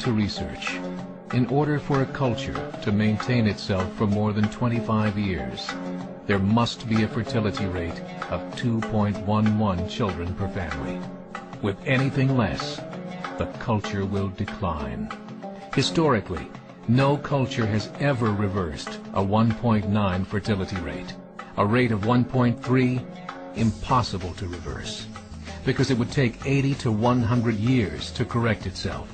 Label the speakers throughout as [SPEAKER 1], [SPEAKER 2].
[SPEAKER 1] to research. In order for a culture to maintain itself for more than 25 years, there must be a fertility rate of 2.11 children per family. With anything less, the culture will decline. Historically, no culture has ever reversed a 1.9 fertility rate. A rate of 1.3, impossible to reverse, because it would take 80 to 100 years to correct itself,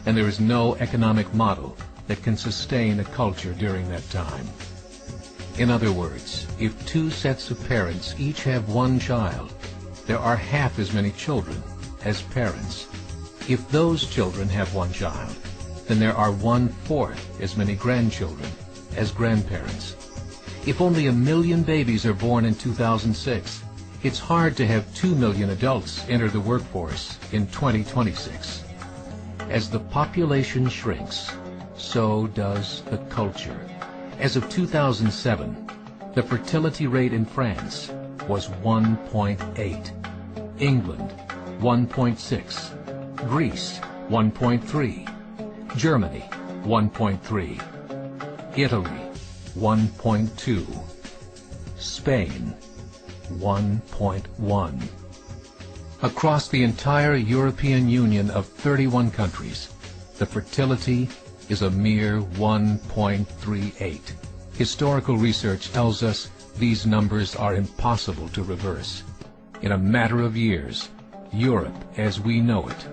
[SPEAKER 1] and there is no economic model that can sustain a culture during that time. In other words, if two sets of parents each have one child, there are half as many children as parents. If those children have one child, then there are 1/4 as many grandchildren as grandparents. If only 1 million babies are born in 2006, it's hard to have 2 million adults enter the workforce in 2026. As the population shrinks, so does the culture. As of 2007, the fertility rate in France was 1.8, England 1.6, Greece 1.3, Germany 1.3, Italy 1.2, Spain 1.1. Across the entire European Union of 31 countries, the fertility is a mere 1.38. Historical research tells us these numbers are impossible to reverse. In a matter of years, Europe as we know it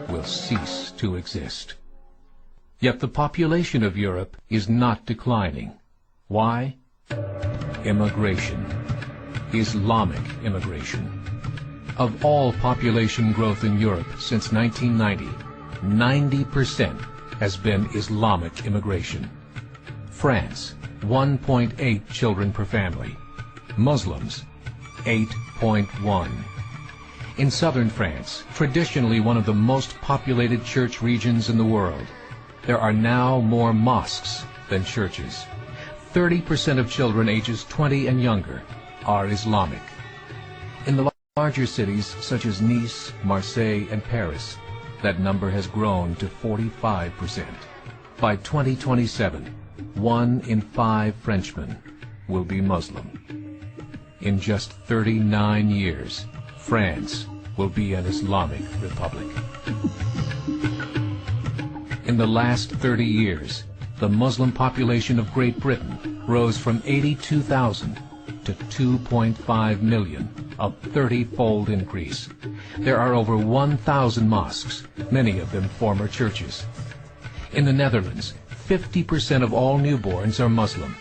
[SPEAKER 1] will cease to exist. Yet the population of Europe is not declining. Why? Immigration. Islamic immigration. Of all population growth in Europe since 1990, 90% has been Islamic immigration. France, 1.8 children per family. Muslims, 8.1. In southern France, traditionally one of the most populated church regions in the world, there are now more mosques than churches. 30% of children ages 20 and younger are Islamic. In the larger cities such as Nice, Marseille, and Paris, that number has grown to 45%. By 2027, 1 in 5 Frenchmen will be Muslim. In just 39 years, France will be an Islamic republic. In the last 30 years, the Muslim population of Great Britain rose from 82,000 to 2.5 million, a 30-fold increase. There are over 1,000 mosques, many of them former churches. In the Netherlands, 50% of all newborns are Muslim,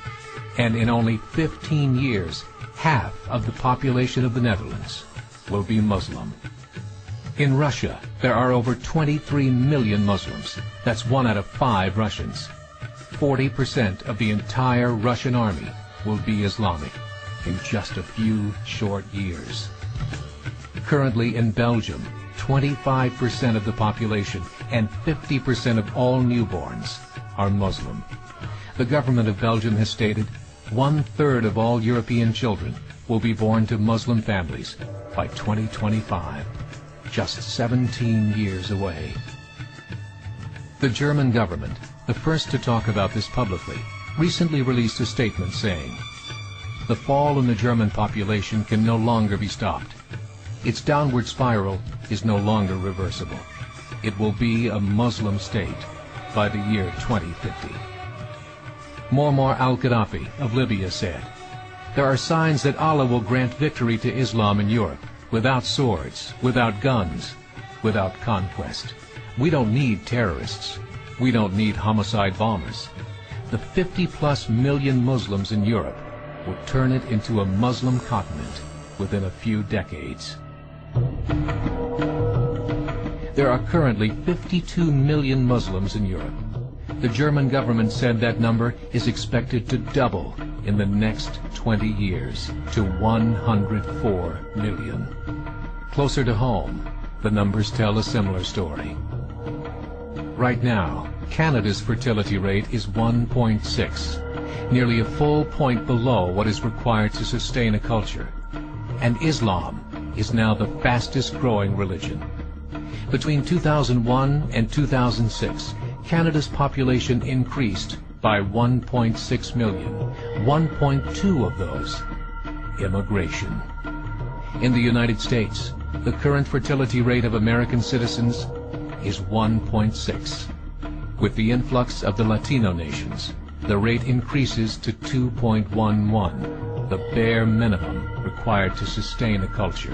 [SPEAKER 1] and in only 15 years, half of the population of the Netherlands will be Muslim. In Russia, there are over 23 million Muslims. That's 1 out of 5 Russians. 40% of the entire Russian army will be Islamic in just a few short years. Currently in Belgium, 25% of the population and 50% of all newborns are Muslim. The government of Belgium has stated 1/3 of all European children will be born to Muslim families by 2025, just 17 years away. The German government, the first to talk about this publicly, recently released a statement saying, "The fall in the German population can no longer be stopped. Its downward spiral is no longer reversible. It will be a Muslim state by the year 2050. Muammar al-Gaddafi of Libya said, "There are signs that Allah will grant victory to Islam in Europe, without swords, without guns, without conquest. We don't need terrorists. We don't need homicide bombers. The 50+ million Muslims in Europe will turn it into a Muslim continent within a few decades." There are currently 52 million Muslims in Europe. The German government said that number is expected to double in the next 20 years to 104 million. Closer to home, the numbers tell a similar story. Right now, Canada's fertility rate is 1.6, nearly a full point below what is required to sustain a culture. And Islam is now the fastest growing religion. Between 2001 and 2006, Canada's population increased by 1.6 million, 1.2 of those immigration. In the United States, the current fertility rate of American citizens is 1.6. With the influx of the Latino nations, the rate increases to 2.11, the bare minimum required to sustain a culture.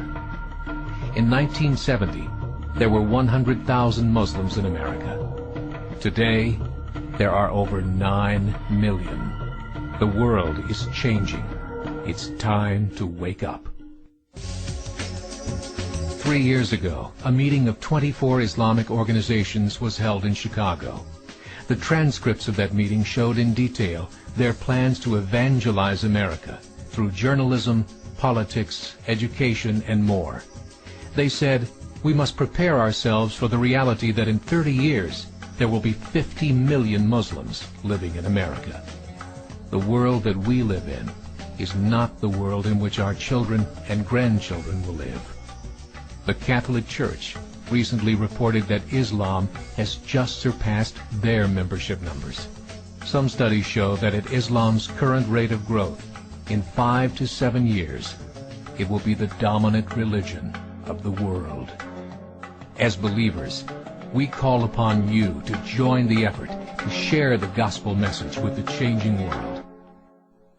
[SPEAKER 1] In 1970, there were 100,000 Muslims in America. Today, there are over 9 million. The world is changing. It's time to wake up. 3 years ago, a meeting of 24 Islamic organizations was held in Chicago. The transcripts of that meeting showed in detail their plans to evangelize America through journalism, politics, education, and more. They said, we must prepare ourselves for the reality that in 30 years, there will be 50 million Muslims living in America. The world that we live in is not the world in which our children and grandchildren will live. The Catholic Church recently reported that Islam has just surpassed their membership numbers. Some studies show that at Islam's current rate of growth, in 5 to 7 years, it will be the dominant religion of the world. As believers, we call upon you to join the effort to share the gospel message with the changing world.